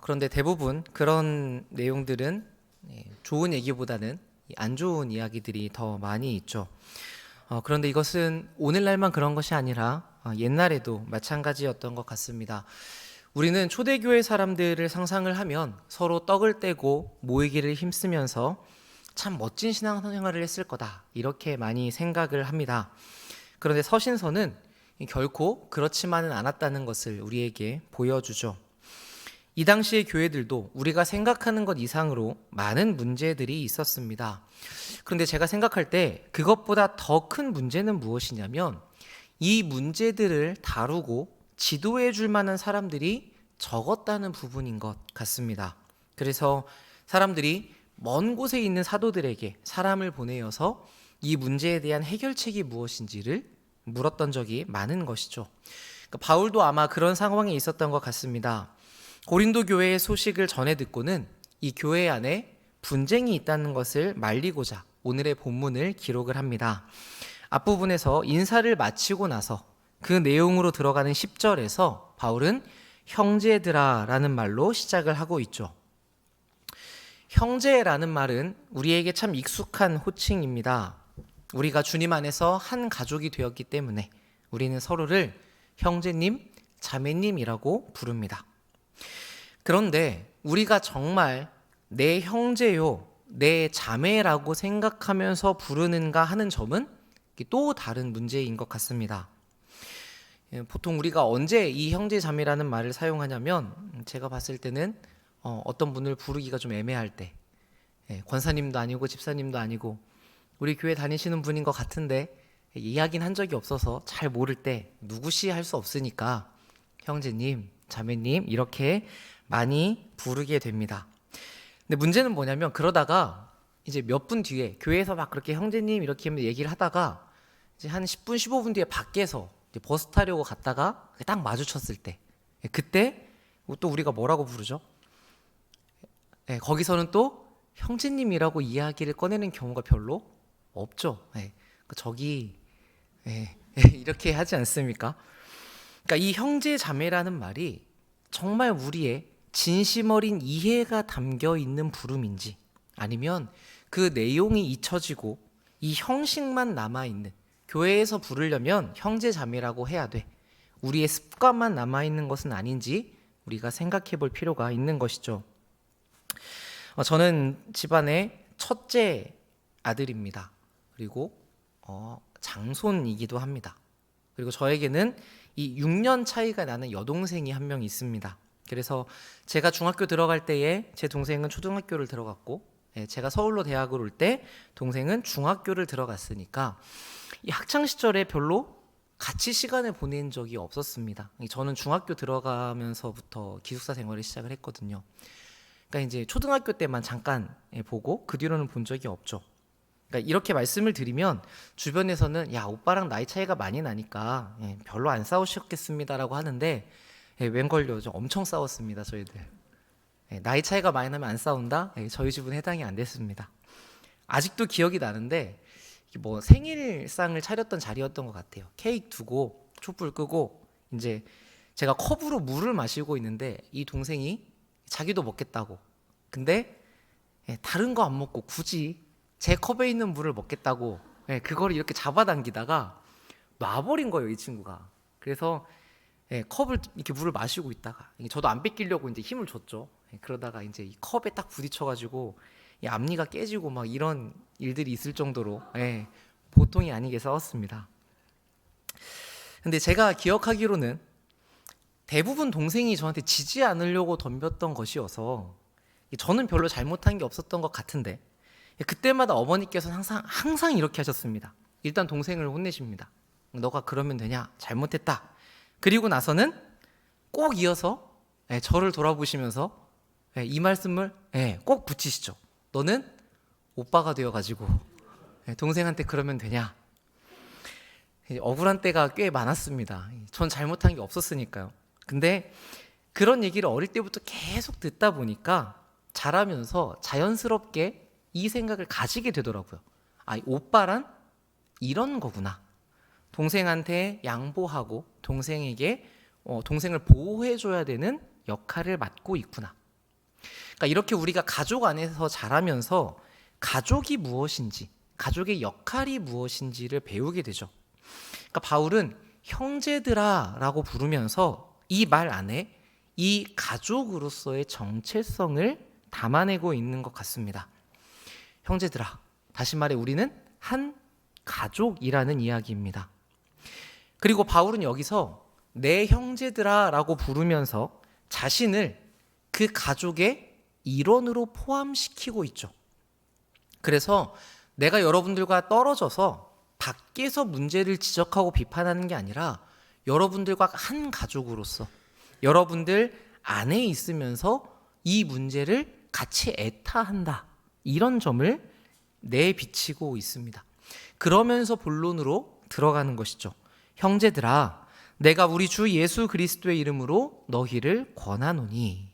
그런데 대부분 그런 내용들은 좋은 얘기보다는 안 좋은 이야기들이 더 많이 있죠. 그런데 이것은 오늘날만 그런 것이 아니라 옛날에도 마찬가지였던 것 같습니다. 우리는 초대교회 사람들을 상상을 하면 서로 떡을 떼고 모이기를 힘쓰면서 참 멋진 신앙생활을 했을 거다, 이렇게 많이 생각을 합니다. 그런데 서신서는 결코 그렇지만은 않았다는 것을 우리에게 보여주죠. 이 당시의 교회들도 우리가 생각하는 것 이상으로 많은 문제들이 있었습니다. 그런데 제가 생각할 때 그것보다 더 큰 문제는 무엇이냐면, 이 문제들을 다루고 지도해 줄 만한 사람들이 적었다는 부분인 것 같습니다. 그래서 사람들이 먼 곳에 있는 사도들에게 사람을 보내어서 이 문제에 대한 해결책이 무엇인지를 물었던 적이 많은 것이죠. 바울도 아마 그런 상황에 있었던 것 같습니다. 고린도 교회의 소식을 전해 듣고는 이 교회 안에 분쟁이 있다는 것을 말리고자 오늘의 본문을 기록을 합니다. 앞부분에서 인사를 마치고 나서 그 내용으로 들어가는 10절에서 바울은 형제들아 라는 말로 시작을 하고 있죠. 형제라는 말은 우리에게 참 익숙한 호칭입니다. 우리가 주님 안에서 한 가족이 되었기 때문에 우리는 서로를 형제님, 자매님이라고 부릅니다. 그런데 우리가 정말 내 형제요, 내 자매라고 생각하면서 부르는가 하는 점은 또 다른 문제인 것 같습니다. 보통 우리가 언제 이 형제 자매라는 말을 사용하냐면, 제가 봤을 때는 어떤 분을 부르기가 좀 애매할 때, 권사님도 아니고 집사님도 아니고 우리 교회 다니시는 분인 것 같은데 이야기는 한 적이 없어서 잘 모를 때 누구시 할 수 없으니까 형제님, 자매님 이렇게 많이 부르게 됩니다. 근데 문제는 뭐냐면, 그러다가 이제 몇 분 뒤에 교회에서 막 그렇게 형제님 이렇게 얘기를 하다가 이제 한 10분, 15분 뒤에 밖에서 버스 타려고 갔다가 딱 마주쳤을 때, 그때 또 우리가 뭐라고 부르죠? 거기서는 또 형제님이라고 이야기를 꺼내는 경우가 별로 없죠. 저기 이렇게 하지 않습니까? 그러니까 이 형제 자매라는 말이 정말 우리의 진심 어린 이해가 담겨 있는 부름인지, 아니면 그 내용이 잊혀지고 이 형식만 남아있는, 교회에서 부르려면 형제 자매라고 해야 돼, 우리의 습관만 남아있는 것은 아닌지 우리가 생각해 볼 필요가 있는 것이죠. 저는 집안의 첫째 아들입니다. 그리고 장손이기도 합니다. 그리고 저에게는 이 6년 차이가 나는 여동생이 한 명 있습니다. 그래서 제가 중학교 들어갈 때에 제 동생은 초등학교를 들어갔고, 제가 서울로 대학을 올 때 동생은 중학교를 들어갔으니까 이 학창 시절에 별로 같이 시간을 보낸 적이 없었습니다. 저는 중학교 들어가면서부터 기숙사 생활을 시작을 했거든요. 그러니까 이제 초등학교 때만 잠깐 보고 그 뒤로는 본 적이 없죠. 그러니까 이렇게 말씀을 드리면 주변에서는 야, 오빠랑 나이 차이가 많이 나니까 별로 안 싸우셨겠습니다라고 하는데, 웬걸요, 엄청 싸웠습니다. 저희들 나이 차이가 많이 나면 안 싸운다? 저희 집은 해당이 안 됐습니다. 아직도 기억이 나는데, 뭐 생일상을 차렸던 자리였던 것 같아요. 케이크 두고 촛불 끄고 이제 제가 컵으로 물을 마시고 있는데 이 동생이 자기도 먹겠다고, 근데 다른 거 안 먹고 굳이 제 컵에 있는 물을 먹겠다고 그걸 이렇게 잡아당기다가 놔버린 거예요, 이 친구가. 그래서 컵을 이렇게 물을 마시고 있다가 저도 안 뺏기려고 이제 힘을 줬죠. 그러다가 이제 이 컵에 딱 부딪혀가지고 이 앞니가 깨지고 막 이런 일들이 있을 정도로 보통이 아니게 싸웠습니다. 근데 제가 기억하기로는 대부분 동생이 저한테 지지 않으려고 덤볐던 것이어서 저는 별로 잘못한 게 없었던 것 같은데, 그때마다 어머니께서는 항상 이렇게 하셨습니다. 일단 동생을 혼내십니다. 너가 그러면 되냐? 잘못했다. 그리고 나서는 꼭 이어서 저를 돌아보시면서 이 말씀을 꼭 붙이시죠. 너는 오빠가 되어가지고 동생한테 그러면 되냐? 억울한 때가 꽤 많았습니다. 전 잘못한 게 없었으니까요. 근데 그런 얘기를 어릴 때부터 계속 듣다 보니까 자라면서 자연스럽게 이 생각을 가지게 되더라고요. 아, 오빠란 이런 거구나. 동생한테 양보하고 동생에게 동생을 보호해줘야 되는 역할을 맡고 있구나. 그러니까 이렇게 우리가 가족 안에서 자라면서 가족이 무엇인지, 가족의 역할이 무엇인지를 배우게 되죠. 그러니까 바울은 형제들아라고 부르면서 이 말 안에 이 가족으로서의 정체성을 담아내고 있는 것 같습니다. 형제들아, 다시 말해 우리는 한 가족이라는 이야기입니다. 그리고 바울은 여기서 내 형제들아라고 부르면서 자신을 그 가족의 일원으로 포함시키고 있죠. 그래서 내가 여러분들과 떨어져서 밖에서 문제를 지적하고 비판하는 게 아니라 여러분들과 한 가족으로서 여러분들 안에 있으면서 이 문제를 같이 애타한다. 이런 점을 내비치고 있습니다. 그러면서 본론으로 들어가는 것이죠. 형제들아, 내가 우리 주 예수 그리스도의 이름으로 너희를 권하노니.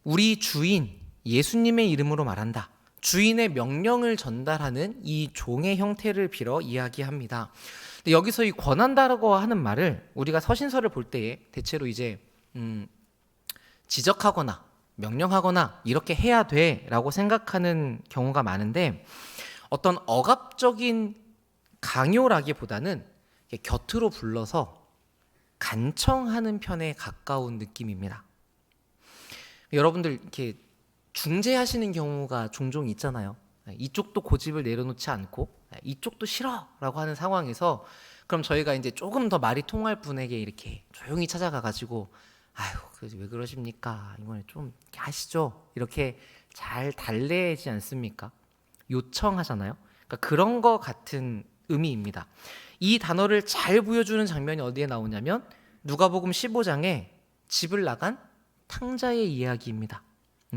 우리 주인 예수님의 이름으로 말한다. 주인의 명령을 전달하는 이 종의 형태를 빌어 이야기합니다. 근데 여기서 이 권한다라고 하는 말을 우리가 서신서를 볼 때에 대체로 이제 지적하거나 명령하거나 이렇게 해야 돼라고 생각하는 경우가 많은데, 어떤 억압적인 강요라기보다는 곁으로 불러서 간청하는 편에 가까운 느낌입니다. 여러분들 이렇게 중재하시는 경우가 종종 있잖아요. 이쪽도 고집을 내려놓지 않고 이쪽도 싫어라고 하는 상황에서 그럼 저희가 이제 조금 더 말이 통할 분에게 이렇게 조용히 찾아가가지고 아유, 왜 그러십니까? 이번에 좀 하시죠. 이렇게 잘 달래지 않습니까? 요청하잖아요. 그러니까 그런 거 같은 의미입니다. 이 단어를 잘 보여주는 장면이 어디에 나오냐면 누가복음 15장에 집을 나간 탕자의 이야기입니다.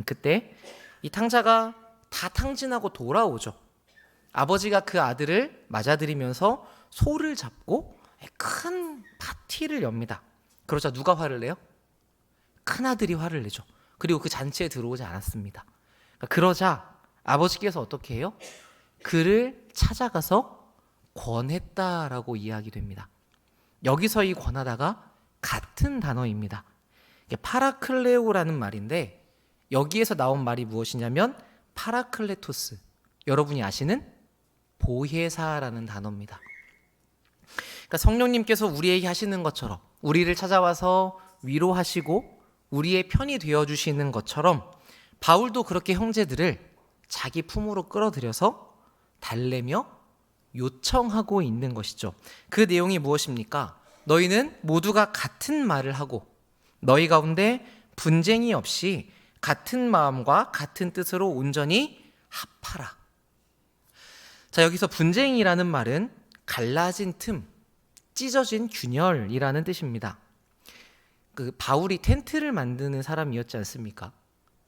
그때 이 탕자가 다 탕진하고 돌아오죠. 아버지가 그 아들을 맞아들이면서 소를 잡고 큰 파티를 엽니다. 그러자 누가 화를 내요? 큰아들이 화를 내죠. 그리고 그 잔치에 들어오지 않았습니다. 그러자 아버지께서 어떻게 해요? 그를 찾아가서 권했다라고 이야기됩니다. 여기서 이 권하다가 같은 단어입니다. 파라클레오라는 말인데 여기에서 나온 말이 무엇이냐면 파라클레토스, 여러분이 아시는 보혜사라는 단어입니다. 그러니까 성령님께서 우리에게 하시는 것처럼 우리를 찾아와서 위로하시고 우리의 편이 되어주시는 것처럼 바울도 그렇게 형제들을 자기 품으로 끌어들여서 달래며 요청하고 있는 것이죠. 그 내용이 무엇입니까? 너희는 모두가 같은 말을 하고 너희 가운데 분쟁이 없이 같은 마음과 같은 뜻으로 온전히 합하라. 자, 여기서 분쟁이라는 말은 갈라진 틈, 찢어진 균열이라는 뜻입니다. 그 바울이 텐트를 만드는 사람이었지 않습니까?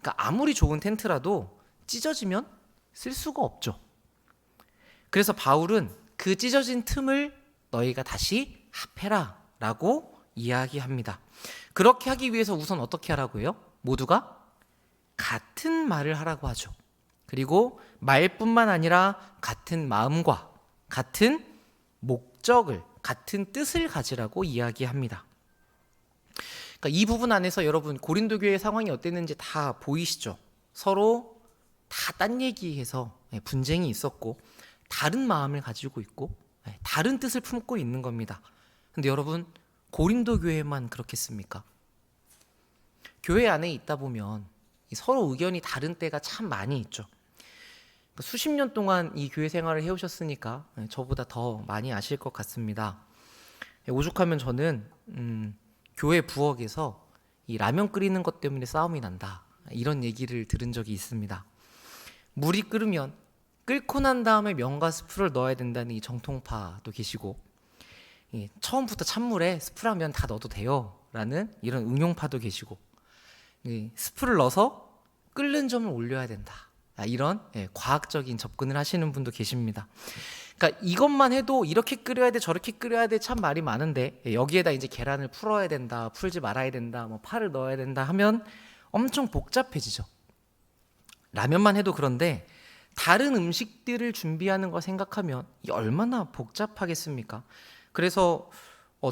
그러니까 아무리 좋은 텐트라도 찢어지면 쓸 수가 없죠. 그래서 바울은 그 찢어진 틈을 너희가 다시 합해라 라고 이야기합니다. 그렇게 하기 위해서 우선 어떻게 하라고요? 모두가 같은 말을 하라고 하죠. 그리고 말뿐만 아니라 같은 마음과 같은 목적을, 같은 뜻을 가지라고 이야기합니다. 그러니까 이 부분 안에서 여러분 고린도 교회의 상황이 어땠는지 다 보이시죠? 서로 다 딴 얘기해서 분쟁이 있었고 다른 마음을 가지고 있고 다른 뜻을 품고 있는 겁니다. 근데 여러분 고린도 교회만 그렇겠습니까? 교회 안에 있다 보면 서로 의견이 다른 때가 참 많이 있죠. 수십 년 동안 이 교회 생활을 해오셨으니까 저보다 더 많이 아실 것 같습니다. 오죽하면 저는 교회 부엌에서 이 라면 끓이는 것 때문에 싸움이 난다, 이런 얘기를 들은 적이 있습니다. 물이 끓으면 끓고 난 다음에 면과 스프를 넣어야 된다는 이 정통파도 계시고, 처음부터 찬물에 스프라면 다 넣어도 돼요 라는 이런 응용파도 계시고, 스프를 넣어서 끓는 점을 올려야 된다, 이런 과학적인 접근을 하시는 분도 계십니다. 그러니까 이것만 해도 이렇게 끓여야 돼 저렇게 끓여야 돼 참 말이 많은데, 여기에다 이제 계란을 풀어야 된다, 풀지 말아야 된다, 뭐 파를 넣어야 된다 하면 엄청 복잡해지죠. 라면만 해도 그런데 다른 음식들을 준비하는 거 생각하면 이 얼마나 복잡하겠습니까? 그래서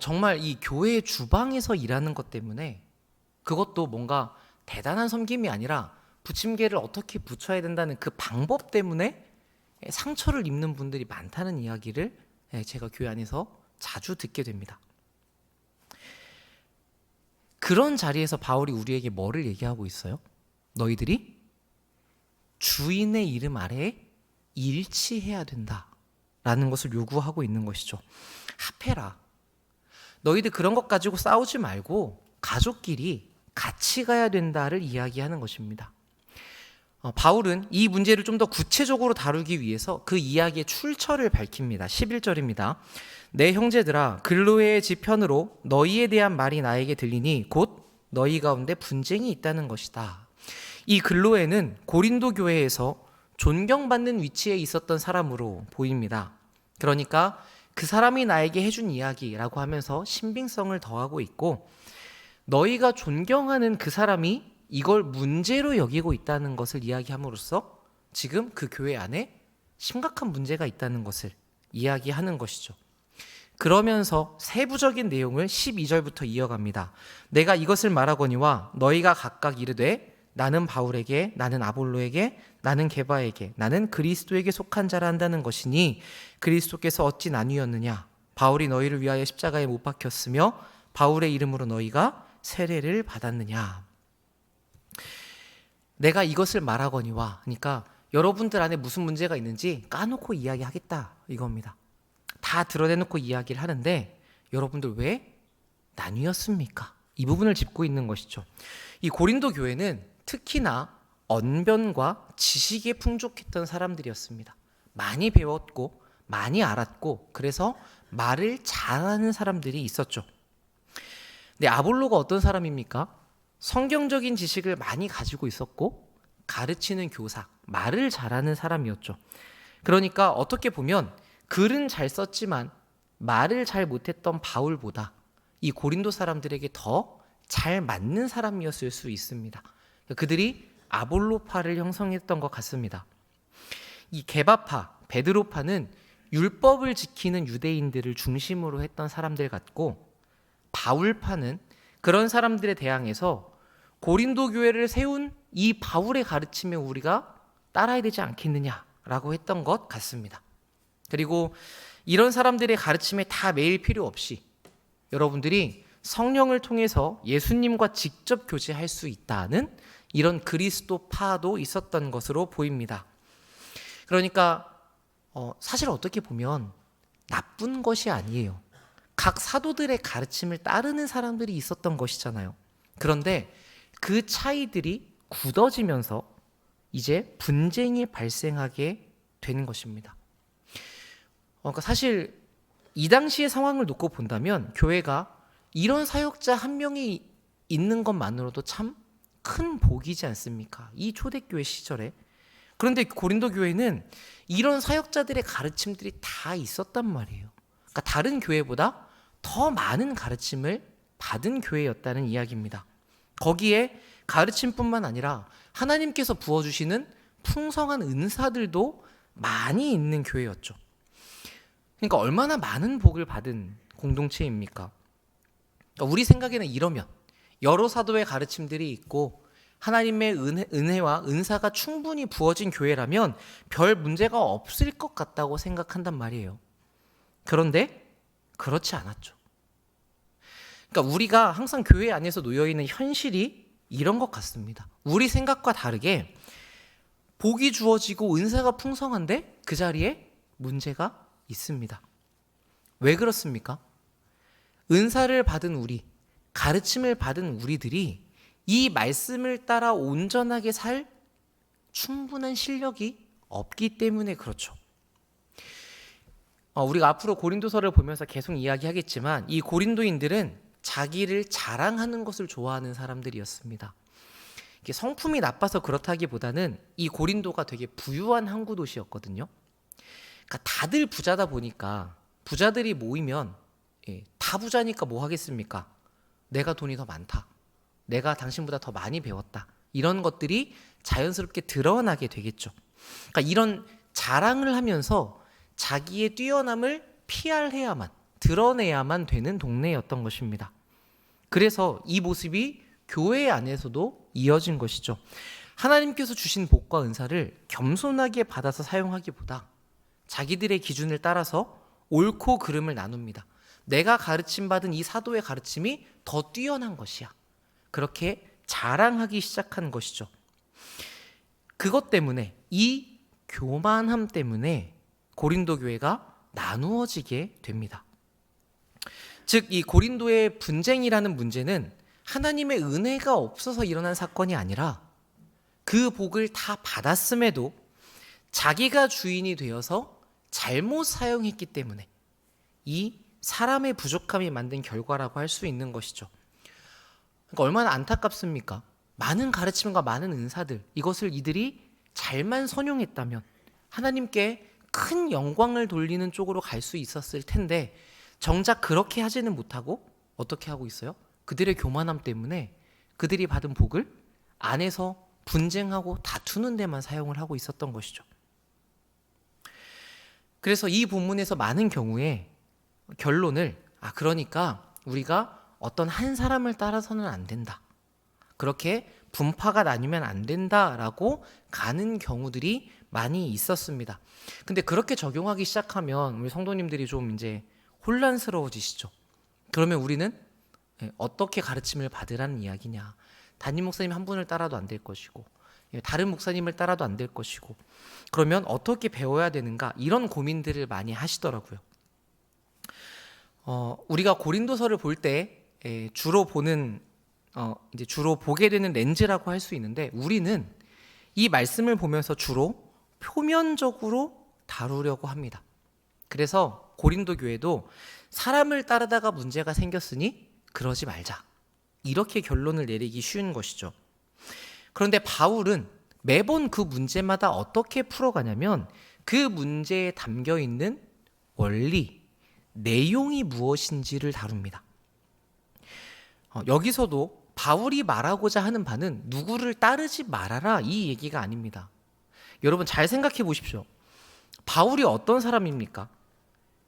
정말 이 교회 주방에서 일하는 것 때문에 그것도 뭔가 대단한 섬김이 아니라 부침개를 어떻게 붙여야 된다는 그 방법 때문에 상처를 입는 분들이 많다는 이야기를 제가 교회 안에서 자주 듣게 됩니다. 그런 자리에서 바울이 우리에게 뭐를 얘기하고 있어요? 너희들이 주인의 이름 아래에 일치해야 된다라는 것을 요구하고 있는 것이죠. 합해라. 너희들 그런 것 가지고 싸우지 말고 가족끼리 같이 가야 된다를 이야기하는 것입니다. 바울은 이 문제를 좀 더 구체적으로 다루기 위해서 그 이야기의 출처를 밝힙니다. 11절입니다. 내 형제들아 글로에의 지편으로 너희에 대한 말이 나에게 들리니 곧 너희 가운데 분쟁이 있다는 것이다. 이 글로에는 고린도 교회에서 존경받는 위치에 있었던 사람으로 보입니다. 그러니까 그 사람이 나에게 해준 이야기라고 하면서 신빙성을 더하고 있고, 너희가 존경하는 그 사람이 이걸 문제로 여기고 있다는 것을 이야기함으로써 지금 그 교회 안에 심각한 문제가 있다는 것을 이야기하는 것이죠. 그러면서 세부적인 내용을 12절부터 이어갑니다. 내가 이것을 말하거니와 너희가 각각 이르되 나는 바울에게, 나는 아볼로에게, 나는 게바에게, 나는 그리스도에게 속한 자라 한다는 것이니 그리스도께서 어찌 나뉘었느냐? 바울이 너희를 위하여 십자가에 못 박혔으며 바울의 이름으로 너희가 세례를 받았느냐? 내가 이것을 말하거니와, 그러니까 여러분들 안에 무슨 문제가 있는지 까놓고 이야기하겠다 이겁니다. 다 드러내놓고 이야기를 하는데 여러분들 왜 나뉘었습니까? 이 부분을 짚고 있는 것이죠. 이 고린도 교회는 특히나 언변과 지식에 풍족했던 사람들이었습니다. 많이 배웠고 많이 알았고 그래서 말을 잘하는 사람들이 있었죠. 근데 아볼로가 어떤 사람입니까? 성경적인 지식을 많이 가지고 있었고 가르치는 교사, 말을 잘하는 사람이었죠. 그러니까 어떻게 보면 글은 잘 썼지만 말을 잘 못했던 바울보다 이 고린도 사람들에게 더 잘 맞는 사람이었을 수 있습니다. 그들이 아볼로파를 형성했던 것 같습니다. 이 게바파, 베드로파는 율법을 지키는 유대인들을 중심으로 했던 사람들 같고, 바울파는 그런 사람들에 대항해서 고린도 교회를 세운 이 바울의 가르침에 우리가 따라야 되지 않겠느냐라고 했던 것 같습니다. 그리고 이런 사람들의 가르침에 다 매일 필요 없이 여러분들이 성령을 통해서 예수님과 직접 교제할 수 있다는 이런 그리스도파도 있었던 것으로 보입니다. 그러니까 사실 어떻게 보면 나쁜 것이 아니에요. 각 사도들의 가르침을 따르는 사람들이 있었던 것이잖아요. 그런데 그 차이들이 굳어지면서 이제 분쟁이 발생하게 되는 것입니다. 그러니까 사실 이 당시의 상황을 놓고 본다면 교회가 이런 사역자 한 명이 있는 것만으로도 참 큰 복이지 않습니까? 이 초대교회 시절에. 그런데 고린도 교회는 이런 사역자들의 가르침들이 다 있었단 말이에요. 그러니까 다른 교회보다 더 많은 가르침을 받은 교회였다는 이야기입니다. 거기에 가르침뿐만 아니라 하나님께서 부어주시는 풍성한 은사들도 많이 있는 교회였죠. 그러니까 얼마나 많은 복을 받은 공동체입니까? 그러니까 우리 생각에는 이러면 여러 사도의 가르침들이 있고 하나님의 은혜와 은사가 충분히 부어진 교회라면 별 문제가 없을 것 같다고 생각한단 말이에요. 그런데 그렇지 않았죠. 그러니까 우리가 항상 교회 안에서 놓여있는 현실이 이런 것 같습니다. 우리 생각과 다르게 복이 주어지고 은사가 풍성한데 그 자리에 문제가 있습니다. 왜 그렇습니까? 은사를 받은 우리, 가르침을 받은 우리들이 이 말씀을 따라 온전하게 살 충분한 실력이 없기 때문에 그렇죠. 우리가 앞으로 고린도서를 보면서 계속 이야기하겠지만 이 고린도인들은 자기를 자랑하는 것을 좋아하는 사람들이었습니다. 이게 성품이 나빠서 그렇다기보다는 이 고린도가 되게 부유한 항구 도시였거든요. 그러니까 다들 부자다 보니까 부자들이 모이면 다 부자니까 뭐 하겠습니까? 내가 돈이 더 많다. 내가 당신보다 더 많이 배웠다. 이런 것들이 자연스럽게 드러나게 되겠죠. 그러니까 이런 자랑을 하면서 자기의 뛰어남을 PR해야만, 드러내야만 되는 동네였던 것입니다. 그래서 이 모습이 교회 안에서도 이어진 것이죠. 하나님께서 주신 복과 은사를 겸손하게 받아서 사용하기보다 자기들의 기준을 따라서 옳고 그름을 나눕니다. 내가 가르침받은 이 사도의 가르침이 더 뛰어난 것이야. 그렇게 자랑하기 시작한 것이죠. 그것 때문에, 이 교만함 때문에 고린도 교회가 나누어지게 됩니다. 즉, 이 고린도의 분쟁이라는 문제는 하나님의 은혜가 없어서 일어난 사건이 아니라 그 복을 다 받았음에도 자기가 주인이 되어서 잘못 사용했기 때문에 이 사람의 부족함이 만든 결과라고 할 수 있는 것이죠. 그러니까 얼마나 안타깝습니까? 많은 가르침과 많은 은사들, 이것을 이들이 잘만 선용했다면 하나님께 큰 영광을 돌리는 쪽으로 갈 수 있었을 텐데, 정작 그렇게 하지는 못하고 어떻게 하고 있어요? 그들의 교만함 때문에 그들이 받은 복을 안에서 분쟁하고 다투는 데만 사용을 하고 있었던 것이죠. 그래서 이 본문에서 많은 경우에 결론을, 그러니까 우리가 어떤 한 사람을 따라서는 안 된다, 그렇게 분파가 나뉘면 안 된다라고 가는 경우들이 많이 있었습니다. 근데 그렇게 적용하기 시작하면 우리 성도님들이 좀 이제 혼란스러워지시죠. 그러면 우리는 어떻게 가르침을 받으라는 이야기냐? 담임 목사님 한 분을 따라도 안 될 것이고, 다른 목사님을 따라도 안 될 것이고, 그러면 어떻게 배워야 되는가? 이런 고민들을 많이 하시더라고요. 우리가 고린도서를 볼 때 주로 보게 되는 렌즈라고 할 수 있는데, 우리는 이 말씀을 보면서 주로 표면적으로 다루려고 합니다. 그래서 고린도 교회도 사람을 따르다가 문제가 생겼으니 그러지 말자, 이렇게 결론을 내리기 쉬운 것이죠. 그런데 바울은 매번 그 문제마다 어떻게 풀어가냐면 그 문제에 담겨 있는 원리, 내용이 무엇인지를 다룹니다. 여기서도 바울이 말하고자 하는 바는 누구를 따르지 말아라, 이 얘기가 아닙니다. 여러분 잘 생각해 보십시오. 바울이 어떤 사람입니까?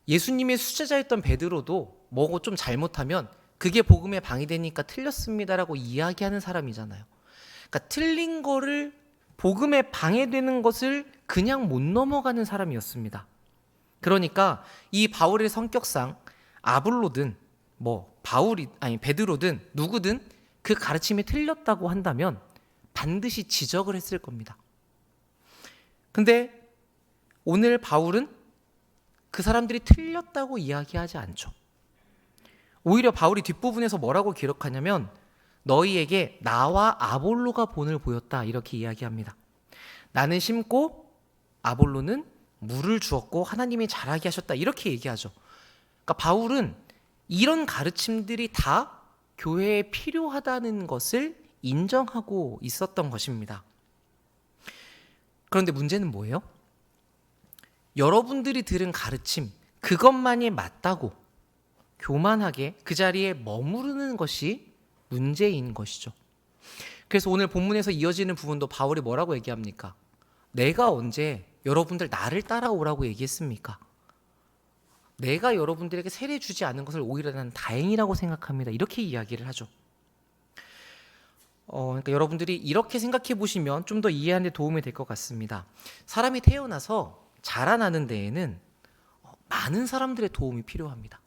예수님의 수제자였던 베드로도 뭐고 좀 잘못하면 그게 복음에 방해되니까 틀렸습니다라고 이야기하는 사람이잖아요. 그러니까 틀린 거를, 복음에 방해되는 것을 그냥 못 넘어가는 사람이었습니다. 그러니까 이 바울의 성격상 아볼로든 베드로든 누구든 그 가르침이 틀렸다고 한다면 반드시 지적을 했을 겁니다. 근데 오늘 바울은 그 사람들이 틀렸다고 이야기하지 않죠. 오히려 바울이 뒷부분에서 뭐라고 기록하냐면 너희에게 나와 아볼로가 본을 보였다, 이렇게 이야기합니다. 나는 심고 아볼로는 물을 주었고 하나님이 자라게 하셨다, 이렇게 얘기하죠. 그러니까 바울은 이런 가르침들이 다 교회에 필요하다는 것을 인정하고 있었던 것입니다. 그런데 문제는 뭐예요? 여러분들이 들은 가르침, 그것만이 맞다고 교만하게 그 자리에 머무르는 것이 문제인 것이죠. 그래서 오늘 본문에서 이어지는 부분도 바울이 뭐라고 얘기합니까? 내가 언제 여러분들 나를 따라오라고 얘기했습니까? 내가 여러분들에게 세례 주지 않은 것을 오히려 나는 다행이라고 생각합니다, 이렇게 이야기를 하죠. 그러니까 여러분들이 이렇게 생각해 보시면 좀 더 이해하는 데 도움이 될 것 같습니다. 사람이 태어나서 자라나는 데에는 많은 사람들의 도움이 필요합니다.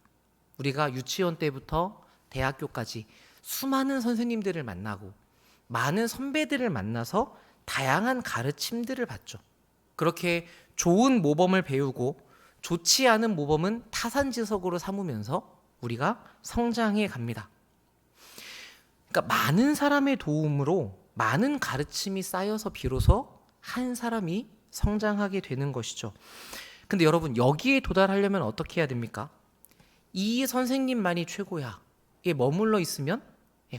우리가 유치원 때부터 대학교까지 수많은 선생님들을 만나고 많은 선배들을 만나서 다양한 가르침들을 받죠. 그렇게 좋은 모범을 배우고 좋지 않은 모범은 타산지석으로 삼으면서 우리가 성장해 갑니다. 그러니까 많은 사람의 도움으로 많은 가르침이 쌓여서 비로소 한 사람이 성장하게 되는 것이죠. 근데 여러분, 여기에 도달하려면 어떻게 해야 됩니까? 이 선생님만이 최고야, 이게 머물러 있으면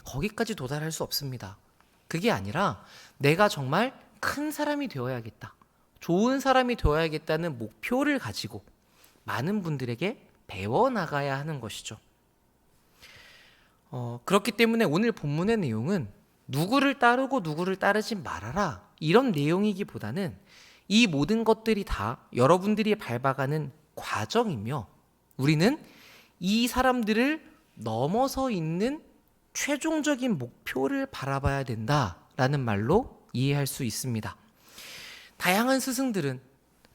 거기까지 도달할 수 없습니다. 그게 아니라 내가 정말 큰 사람이 되어야겠다, 좋은 사람이 되어야겠다는 목표를 가지고 많은 분들에게 배워나가야 하는 것이죠. 그렇기 때문에 오늘 본문의 내용은 누구를 따르고 누구를 따르지 말아라, 이런 내용이기보다는 이 모든 것들이 다 여러분들이 밟아가는 과정이며 우리는 이 사람들을 넘어서 있는 최종적인 목표를 바라봐야 된다라는 말로 이해할 수 있습니다. 다양한 스승들은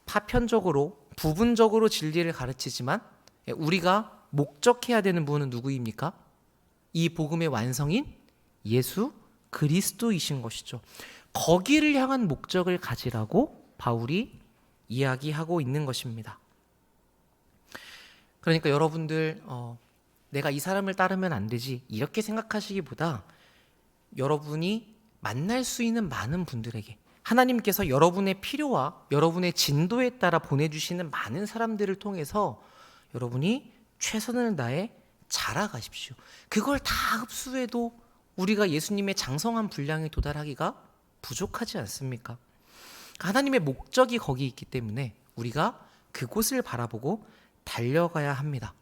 파편적으로 부분적으로 진리를 가르치지만 우리가 목적해야 되는 분은 누구입니까? 이 복음의 완성인 예수 그리스도이신 것이죠. 거기를 향한 목적을 가지라고 바울이 이야기하고 있는 것입니다. 그러니까 여러분들 내가 이 사람을 따르면 안 되지 이렇게 생각하시기보다 여러분이 만날 수 있는 많은 분들에게 하나님께서 여러분의 필요와 여러분의 진도에 따라 보내주시는 많은 사람들을 통해서 여러분이 최선을 다해 자라가십시오. 그걸 다 흡수해도 우리가 예수님의 장성한 분량에 도달하기가 부족하지 않습니까? 하나님의 목적이 거기 있기 때문에 우리가 그곳을 바라보고 달려가야 합니다.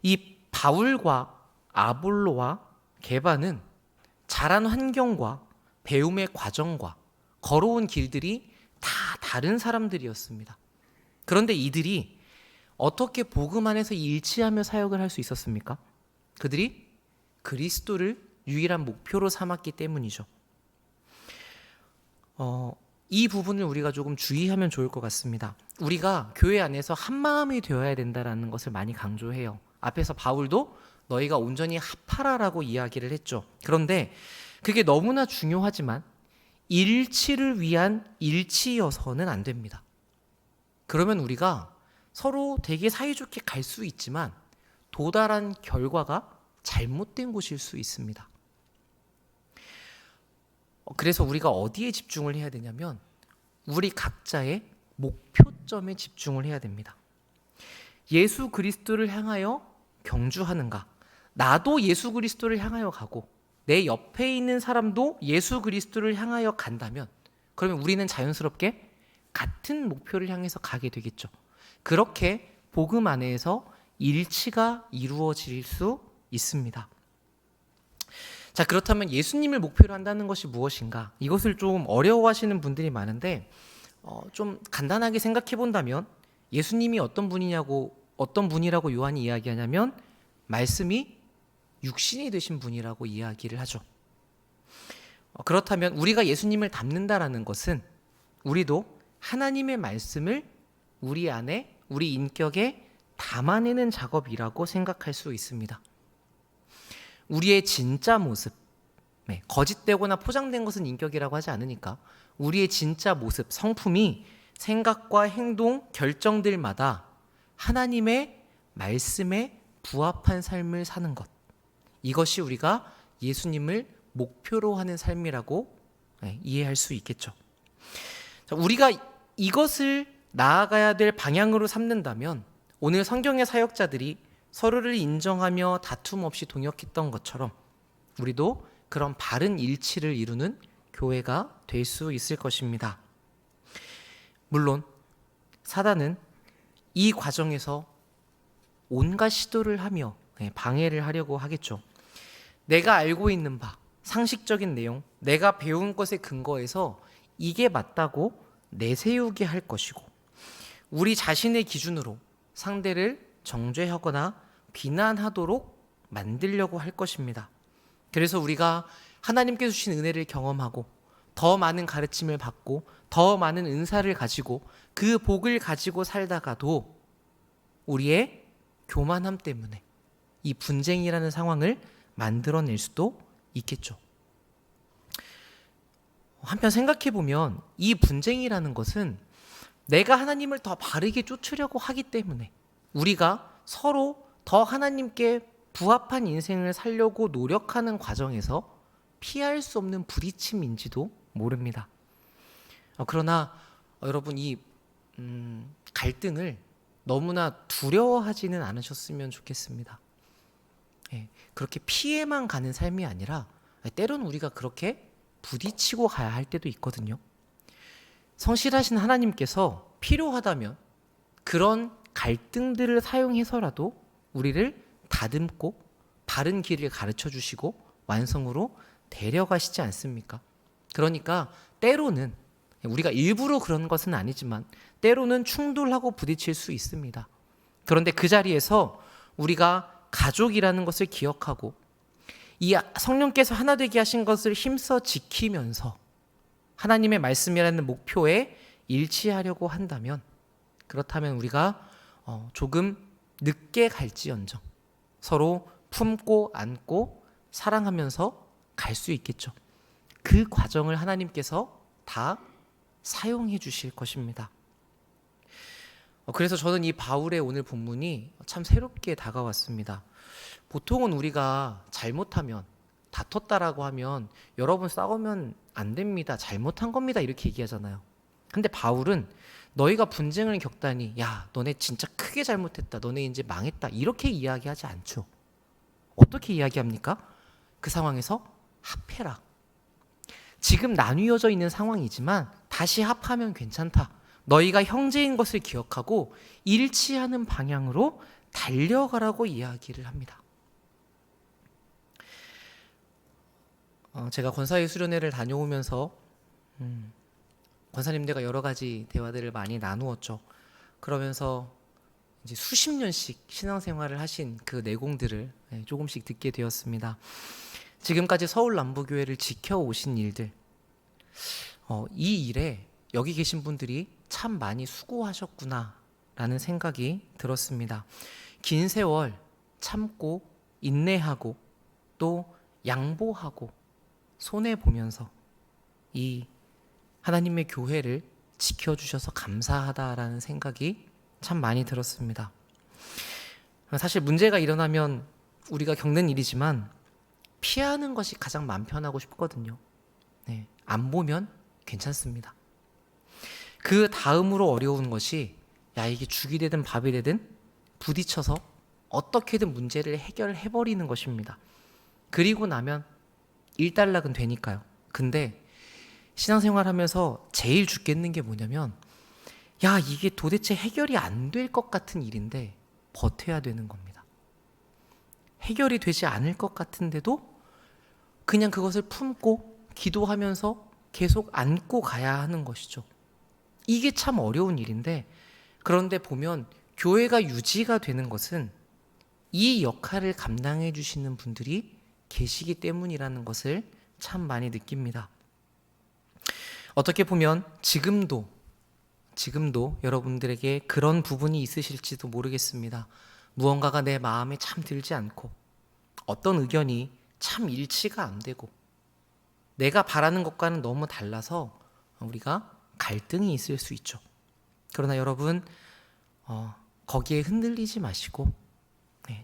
이 바울과 아볼로와 게바는 자란 환경과 배움의 과정과 걸어온 길들이 다 다른 사람들이었습니다. 그런데 이들이 어떻게 복음 안에서 일치하며 사역을 할 수 있었습니까? 그들이 그리스도를 유일한 목표로 삼았기 때문이죠. 이 부분을 우리가 조금 주의하면 좋을 것 같습니다. 우리가 교회 안에서 한 마음이 되어야 된다는 것을 많이 강조해요. 앞에서 바울도 너희가 온전히 합하라라고 이야기를 했죠. 그런데 그게 너무나 중요하지만 일치를 위한 일치여서는 안 됩니다. 그러면 우리가 서로 되게 사이좋게 갈 수 있지만 도달한 결과가 잘못된 곳일 수 있습니다. 그래서 우리가 어디에 집중을 해야 되냐면 우리 각자의 목표점에 집중을 해야 됩니다. 예수 그리스도를 향하여 경주하는가? 나도 예수 그리스도를 향하여 가고 내 옆에 있는 사람도 예수 그리스도를 향하여 간다면 그러면 우리는 자연스럽게 같은 목표를 향해서 가게 되겠죠. 그렇게 복음 안에서 일치가 이루어질 수 있습니다. 자, 그렇다면 예수님을 목표로 한다는 것이 무엇인가? 이것을 좀 어려워하시는 분들이 많은데 좀 간단하게 생각해 본다면 예수님이 어떤 분이라고 요한이 이야기하냐면 말씀이 육신이 되신 분이라고 이야기를 하죠. 그렇다면 우리가 예수님을 닮는다라는 것은 우리도 하나님의 말씀을 우리 안에 우리 인격에 담아내는 작업이라고 생각할 수 있습니다. 우리의 진짜 모습, 거짓되거나 포장된 것은 인격이라고 하지 않으니까 우리의 진짜 모습, 성품이 생각과 행동, 결정들마다 하나님의 말씀에 부합한 삶을 사는 것, 이것이 우리가 예수님을 목표로 하는 삶이라고 이해할 수 있겠죠. 우리가 이것을 나아가야 될 방향으로 삼는다면 오늘 성경의 사역자들이 서로를 인정하며 다툼 없이 동역했던 것처럼 우리도 그런 바른 일치를 이루는 교회가 될 수 있을 것입니다. 물론 사단은 이 과정에서 온갖 시도를 하며 방해를 하려고 하겠죠. 내가 알고 있는 바, 상식적인 내용, 내가 배운 것에 근거해서 이게 맞다고 내세우게 할 것이고 우리 자신의 기준으로 상대를 정죄하거나 비난하도록 만들려고 할 것입니다. 그래서 우리가 하나님께서 주신 은혜를 경험하고 더 많은 가르침을 받고 더 많은 은사를 가지고 그 복을 가지고 살다가도 우리의 교만함 때문에 이 분쟁이라는 상황을 만들어낼 수도 있겠죠. 한편 생각해보면 이 분쟁이라는 것은 내가 하나님을 더 바르게 쫓으려고 하기 때문에 우리가 서로 더 하나님께 부합한 인생을 살려고 노력하는 과정에서 피할 수 없는 부딪힘인지도 모릅니다. 그러나 여러분 이 갈등을 너무나 두려워하지는 않으셨으면 좋겠습니다. 그렇게 피해만 가는 삶이 아니라 때로는 우리가 그렇게 부딪히고 가야 할 때도 있거든요. 성실하신 하나님께서 필요하다면 그런 갈등들을 사용해서라도 우리를 다듬고 바른 길을 가르쳐 주시고 완성으로 데려가시지 않습니까? 그러니까 때로는 우리가 일부러 그런 것은 아니지만 때로는 충돌하고 부딪힐 수 있습니다. 그런데 그 자리에서 우리가 가족이라는 것을 기억하고 이 성령께서 하나 되게 하신 것을 힘써 지키면서 하나님의 말씀이라는 목표에 일치하려고 한다면, 그렇다면 우리가 조금 늦게 갈지언정 서로 품고 안고 사랑하면서 갈 수 있겠죠. 그 과정을 하나님께서 다 사용해 주실 것입니다. 그래서 저는 이 바울의 오늘 본문이 참 새롭게 다가왔습니다. 보통은 우리가 잘못하면, 다퉜다라고 하면 여러분 싸우면 안 됩니다, 잘못한 겁니다, 이렇게 얘기하잖아요. 근데 바울은 너희가 분쟁을 겪다니, 야 너네 진짜 크게 잘못했다, 너네 이제 망했다, 이렇게 이야기하지 않죠. 어떻게 이야기합니까? 그 상황에서 합해라. 지금 나뉘어져 있는 상황이지만 다시 합하면 괜찮다. 너희가 형제인 것을 기억하고 일치하는 방향으로 달려가라고 이야기를 합니다. 제가 권사회 수련회를 다녀오면서 권사님들과 여러 가지 대화들을 많이 나누었죠. 그러면서 이제 수십 년씩 신앙생활을 하신 그 내공들을 조금씩 듣게 되었습니다. 지금까지 서울 남부교회를 지켜오신 일들, 이 일에 여기 계신 분들이 참 많이 수고하셨구나라는 생각이 들었습니다. 긴 세월 참고 인내하고 또 양보하고 손해보면서 이 하나님의 교회를 지켜주셔서 감사하다라는 생각이 참 많이 들었습니다. 사실 문제가 일어나면 우리가 겪는 일이지만 피하는 것이 가장 마음 편하고 싶거든요. 안 보면 괜찮습니다. 그 다음으로 어려운 것이, 야 이게 죽이 되든 밥이 되든 부딪혀서 어떻게든 문제를 해결해버리는 것입니다. 그리고 나면 일단락은 되니까요. 근데 신앙생활하면서 제일 죽겠는 게 뭐냐면, 야 이게 도대체 해결이 안 될 것 같은 일인데 버텨야 되는 겁니다. 해결이 되지 않을 것 같은데도 그냥 그것을 품고 기도하면서 계속 안고 가야 하는 것이죠. 이게 참 어려운 일인데, 그런데 보면 교회가 유지가 되는 것은 이 역할을 감당해 주시는 분들이 계시기 때문이라는 것을 참 많이 느낍니다. 어떻게 보면 지금도 여러분들에게 그런 부분이 있으실지도 모르겠습니다. 무언가가 내 마음에 참 들지 않고 어떤 의견이 참 일치가 안 되고 내가 바라는 것과는 너무 달라서 우리가 갈등이 있을 수 있죠. 그러나 여러분 거기에 흔들리지 마시고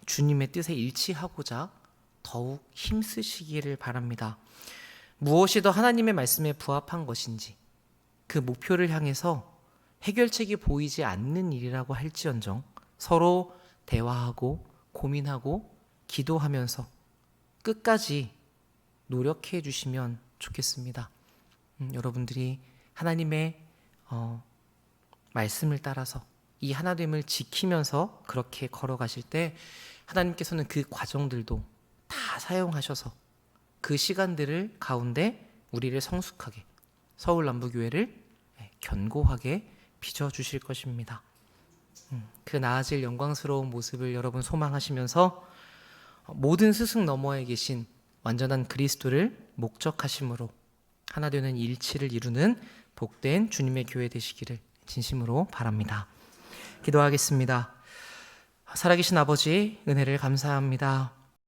주님의 뜻에 일치하고자 더욱 힘쓰시기를 바랍니다. 무엇이 더 하나님의 말씀에 부합한 것인지 그 목표를 향해서 해결책이 보이지 않는 일이라고 할지언정 서로 대화하고 고민하고 기도하면서 끝까지 노력해 주시면 좋겠습니다. 여러분들이 하나님의 말씀을 따라서 이 하나됨을 지키면서 그렇게 걸어가실 때 하나님께서는 그 과정들도 다 사용하셔서 그 시간들을 가운데 우리를 성숙하게, 서울 남부교회를 견고하게 빚어주실 것입니다. 그 나아질 영광스러운 모습을 여러분 소망하시면서 모든 스승 너머에 계신 완전한 그리스도를 목적하심으로 하나 되는 일치를 이루는 복된 주님의 교회 되시기를 진심으로 바랍니다. 기도하겠습니다. 살아계신 아버지, 은혜를 감사합니다.